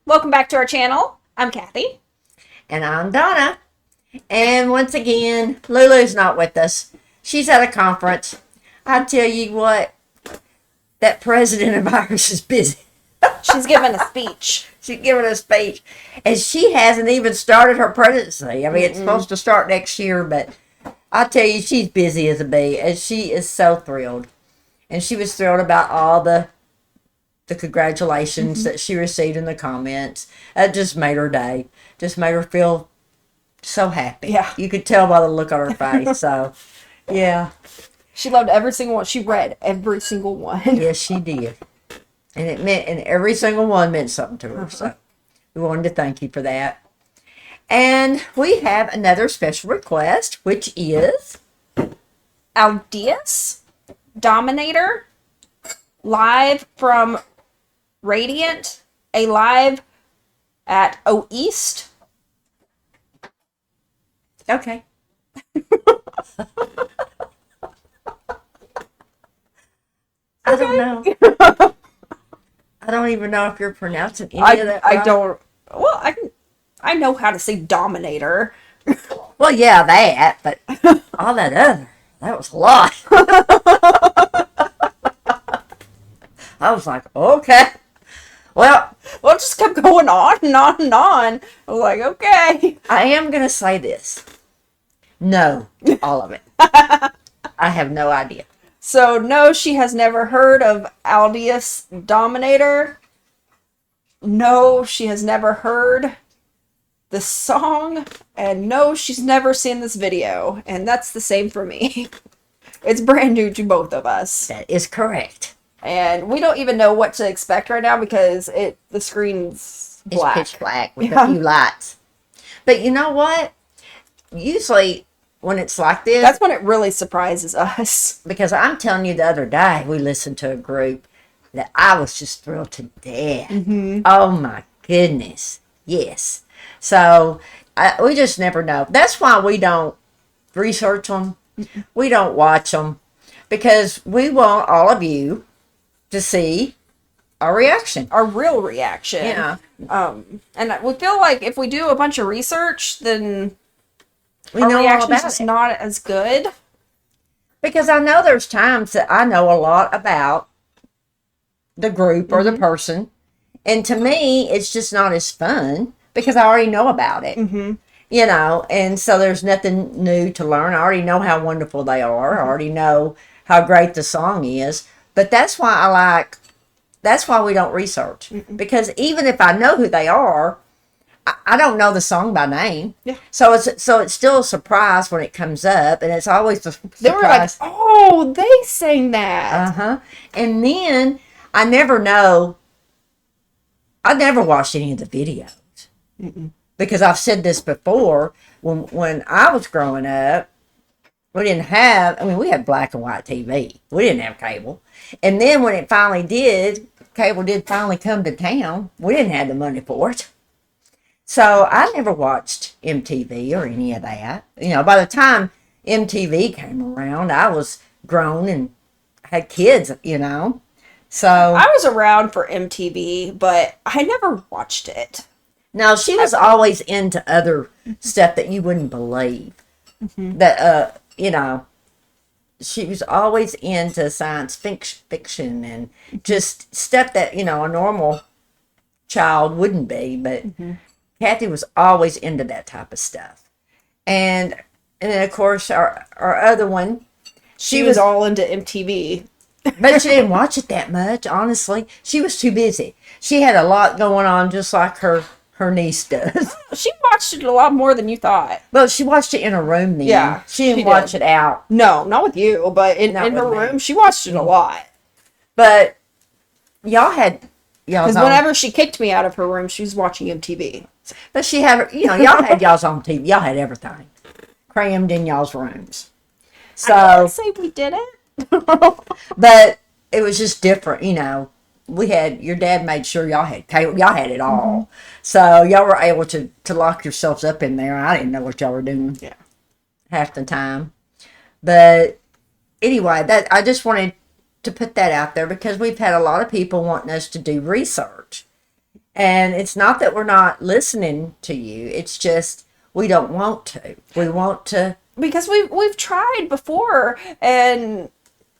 Welcome back to our channel. I'm Kathy. And I'm Donna. And once again, Lulu's not with us. She's at a conference. I tell you what, that president of ours is busy. She's giving a speech. She's giving a speech. And she hasn't even started her presidency. I mean, it's supposed to start next year, but I tell you, she's busy as a bee. And she is so thrilled. And she was thrilled about all the congratulations that she received in the comments. It just made her day. Just made her feel so happy. Yeah. You could tell by the look on her face. So, yeah. She loved every single one. She read every single one. Yes, she did. And every single one meant something to her. So, we wanted to thank you for that. And we have another special request, which is Aldious, Dominator, live from Radiant, a live at O East. okay. I don't know. I don't even know if you're pronouncing any of that right. I don't. Well, I know how to say Dominator. Well, yeah, that, but all that that was a lot. I was like, okay. Well, It just kept going on and on and on. I was like, okay. I am going to say this. No, all of it. I have no idea. So, no, she has never heard of Aldious Dominator. No, she has never heard the song. And no, she's never seen this video. And that's the same for me. It's brand new to both of us. That is correct. And we don't even know what to expect right now because the screen's black. It's pitch black with a few lights. But you know what? Usually when it's like this, That's when it really surprises us. because I'm telling you, the other day we listened to a group that I was just thrilled to death. Oh my goodness. Yes. So we just never know. That's why we don't research them. We don't watch them, because we want all of you to see our reaction. Our real reaction. Yeah. And we feel like if we do a bunch of research, then We our know all reaction's about just it. not as good. Because I know there's times that I know a lot about the group or the person. And to me, it's just not as fun because I already know about it. You know, and so there's nothing new to learn. I already know how wonderful they are. I already know how great the song is. But that's why that's why we don't research. Because even if I know who they are, I don't know the song by name. Yeah. So it's still a surprise when it comes up, and it's always the surprise. They were like, oh, they sang that. Uh-huh. And then I never watched any of the videos. Because I've said this before, when I was growing up, we didn't have, we had black and white TV. We didn't have cable. And then when it finally cable did finally come to town, we didn't have the money for it. So I never watched MTV or any of that. You know, by the time MTV came around, I was grown and had kids, you know. So I was around for MTV, but I never watched it. no, she was always into other stuff that you wouldn't believe. That, you know, she was always into science fiction and just stuff that, you know, a normal child wouldn't be. But Kathy was always into that type of stuff. And then, of course, our other one, She was all into MTV. but she didn't watch it that much, honestly. She was too busy. She had a lot going on, just like her niece does. She watched it a lot more than you thought. Well, she watched it in her room then. Yeah, She didn't she watch did. it out. No, not with you, but in Not her with me. room, she watched it a lot. But y'all had y'all's Because own. whenever she kicked me out of her room, she was watching MTV. But she had, you know, y'all had y'all's own TV. Y'all had everything crammed in y'all's rooms. I So, can't say we did it. but it was just different, you know. Your dad made sure y'all had cable. Y'all had it all. So y'all were able to lock yourselves up in there. I didn't know what y'all were doing half the time. But anyway, that I just wanted to put that out there because we've had a lot of people wanting us to do research. And it's not that we're not listening to you. It's just we don't want to. We want to. Because we've tried before, and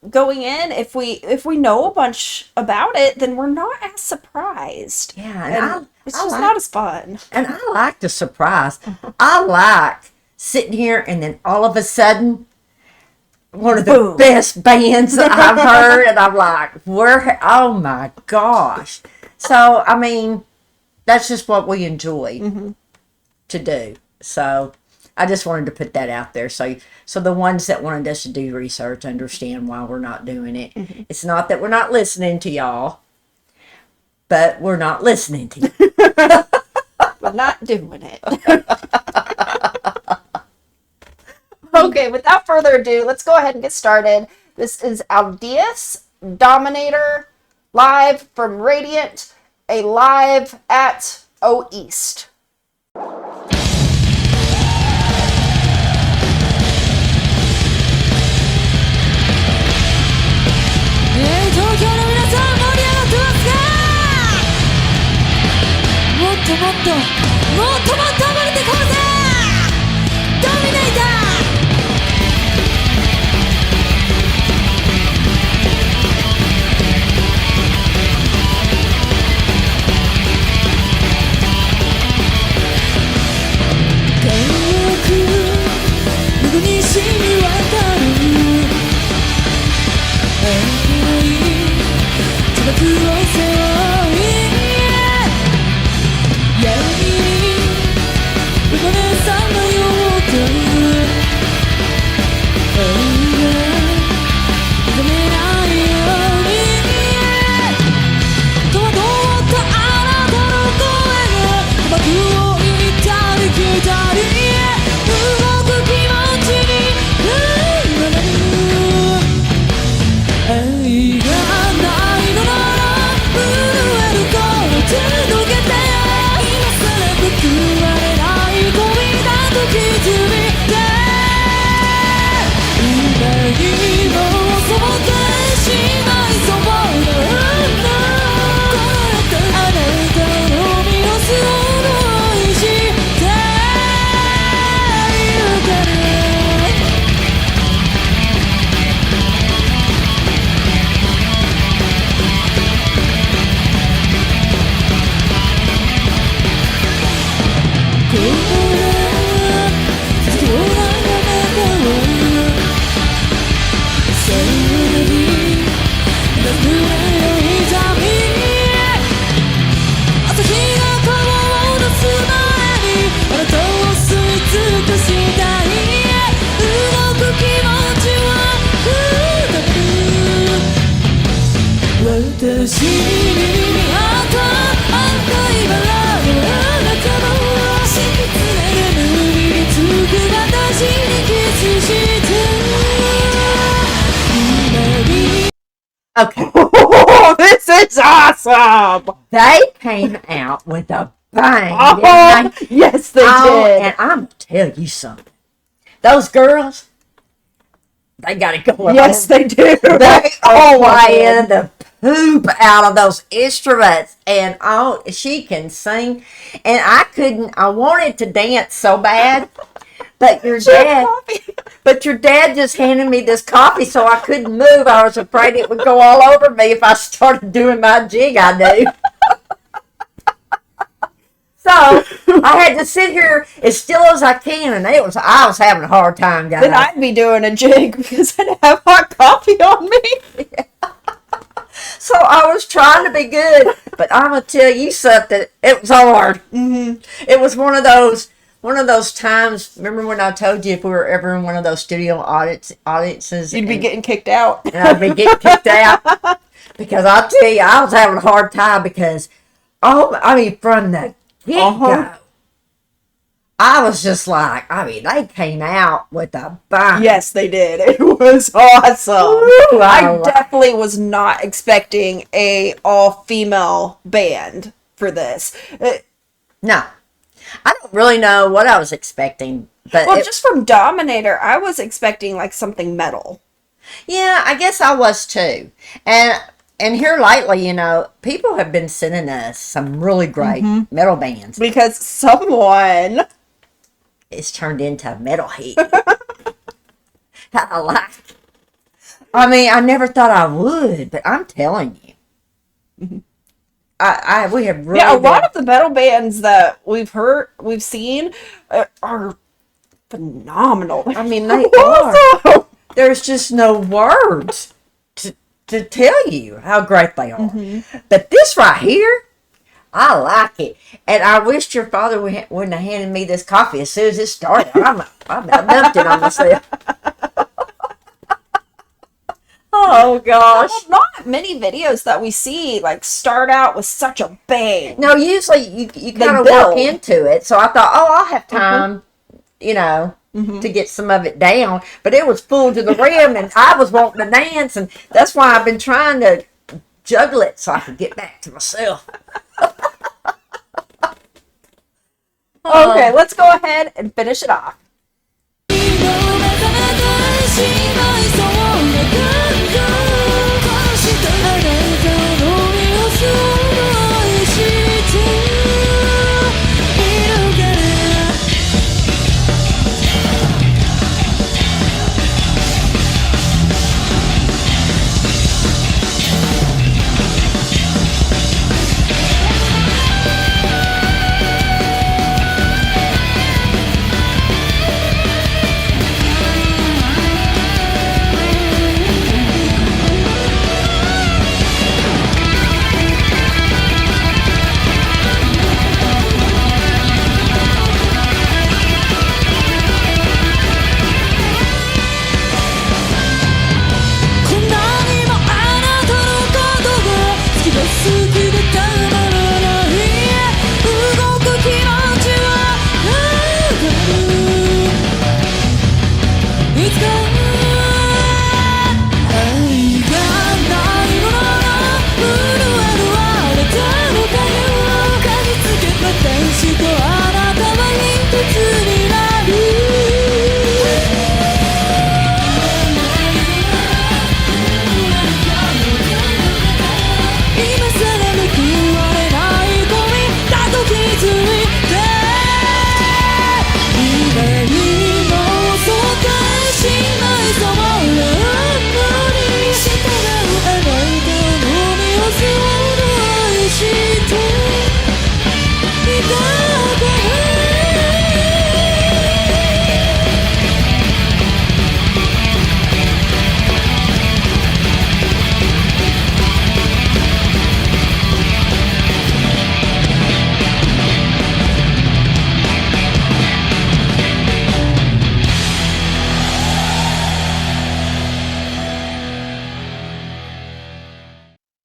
going in, if we know a bunch about it, then we're not as surprised. Yeah, and it's just not as fun. And I like the surprise. I like sitting here and then all of a sudden, one of the Boom. best bands that I've heard, and I'm like, oh my gosh. So, I mean, that's just what we enjoy to do. So, I just wanted to put that out there. So the ones that wanted us to do research understand why we're not doing it. It's not that we're not listening to y'all, but we're not listening to you. We're not doing it. Okay, without further ado, let's go ahead and get started. This is Aldious, Dominator, live from Radiant, a live at O East. 東京の皆さん盛り上がってますか？もっともっともっともっと暴れてこうぜ！ドミネーター！遠く向こうに染み渡る砂漠を背負い闇に埋もれさまよって愛が目覚めないように戸惑ったあなたの声が幕を行ったり来たり動く気持ちに言われる愛がないのなら震える声届けて今さら報われない恋だと気づいて今にもそぼってしまいそうなこうやってあなたの身を素を愛してゆける私にあった赤いバラの花束を敷き詰める無理につく私にキスして今に Okay. This is awesome! They came out with a bang. Oh, didn't they? yes, they did. And I'm going to tell you something. Those girls, they got it going. Yes, they do. They are my playing the poop out of those instruments. And oh, she can sing. And I wanted to dance so bad. But your dad just handed me this coffee so I couldn't move. I was afraid it would go all over me if I started doing my jig I do. So I had to sit here as still as I can, and I was having a hard time, guys. Then I'd be doing a jig because I'd have hot coffee on me. So I was trying to be good, but I'm gonna tell you something. It was hard. It was one of those times. Remember when I told you if we were ever in one of those studio audiences, You'd be getting kicked out. and I'd be getting kicked out because I'll tell you, I was having a hard time because from the get-go, I was just like, they came out with a bang. Yes, they did. It was awesome. Ooh, I definitely was not expecting a all-female band for this. No. I don't really know what I was expecting, but Just from Dominator, I was expecting like something metal. yeah, I guess I was too. And And here lately, people have been sending us some really great metal bands. Because someone It's turned into a metalhead. I like it. I mean, I never thought I would, but I'm telling you. We have really a lot of the metal bands that we've seen are phenomenal. I mean, they are. Awesome. There's just no words to tell you how great they are. But this right here, I like it. And I wished your father wouldn't have handed me this coffee as soon as it started. I dumped it on myself. Oh, gosh. Not many videos that we see start out with such a bang. No, usually you kind of build. walk into it. So I thought, I'll have time, to get some of it down. But it was full to the rim, and I was wanting to dance, and that's why I've been trying to juggle it so I could get back to myself. Okay, let's go ahead and finish it off.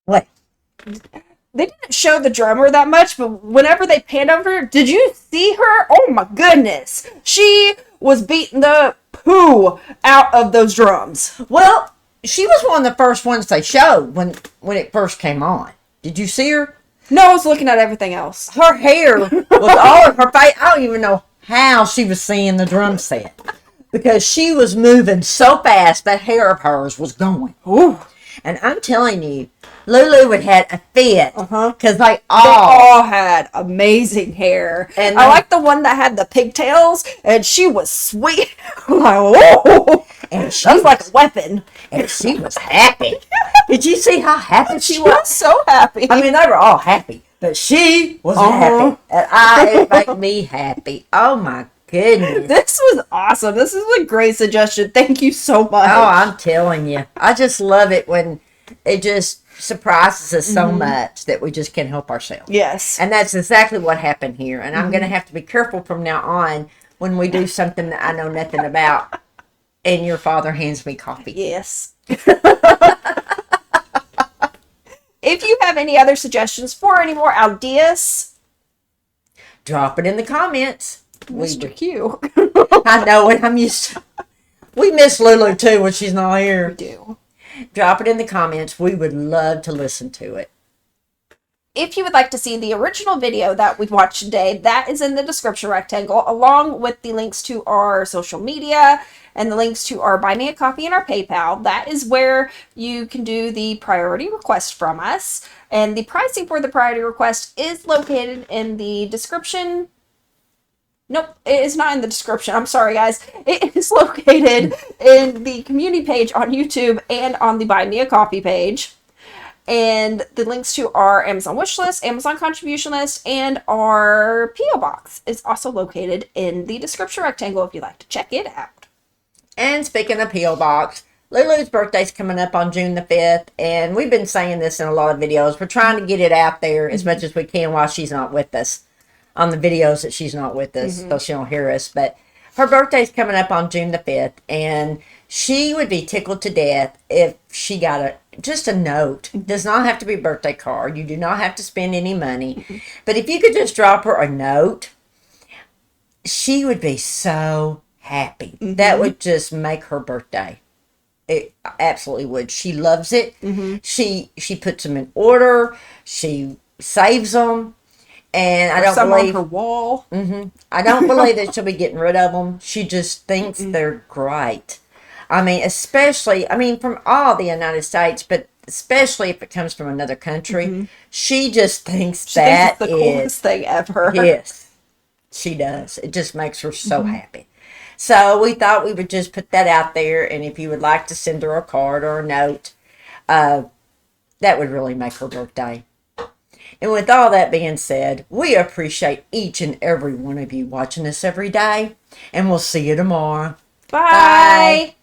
What? They didn't show the drummer that much, but whenever they panned over, did you see her? Oh my goodness. She was beating the poo out of those drums. Well, she was one of the first ones they showed when it first came on. Did you see her? No, I was looking at everything else. Her hair was all in her face. I don't even know how she was seeing the drum set. Because she was moving so fast, that hair of hers was going. Ooh. And I'm telling you, Lulu had a fit. Because they They all had amazing hair. And I they- like the one that had the pigtails, and she was sweet. I'm like, oh, And she that's like a weapon. And she was happy. Did you see how happy she She was? was so happy. I mean, they were all happy, but she was happy. And it made me happy. Oh my goodness. This was awesome. This is a great suggestion. Thank you so much. Oh, I'm telling you. I just love it when it just surprises us so much that we just can't help ourselves. Yes. And that's exactly what happened here. And I'm going to have to be careful from now on when we do something that I know nothing about and your father hands me coffee. Yes. If you have any other suggestions for any more Aldious, Drop it in the comments. Mr. Q. I know it. I'm used to. We miss Lulu too when she's not here. do. Drop it in the comments. We would love to listen to it. If you would like to see the original video that we watched today, that is in the description rectangle, along with the links to our social media and the links to our Buy Me a Coffee and our PayPal. That is where you can do the priority request from us. And the pricing for the priority request is located in the description. Nope, it is not in the description. I'm sorry, guys. It is located in the community page on YouTube and on the Buy Me a Coffee page. And the links to our Amazon wish list, Amazon contribution list, and our P.O. box is also located in the description rectangle if you'd like to check it out. And speaking of P.O. Box, Lulu's birthday's coming up on June the 5th, and we've been saying this in a lot of videos. We're trying to get it out there as much as we can while she's not with us, on the videos that she's not with us, so she don't hear us. But her birthday's coming up on June the 5th, and she would be tickled to death if she got just a note. It does not have to be a birthday card. You do not have to spend any money. But if you could just drop her a note, she would be so happy. That would just make her birthday. It absolutely would. She loves it. She puts them in order. She saves them. And I don't believe on her wall. I don't believe that she'll be getting rid of them. She just thinks they're great. I mean, especially, from all the United States, but especially if it comes from another country, she just thinks She thinks it's the coolest thing ever. Yes, she does. It just makes her so happy. So we thought we would just put that out there, and if you would like to send her a card or a note, that would really make her birthday. And with all that being said, we appreciate each and every one of you watching us every day, and we'll see you tomorrow. Bye.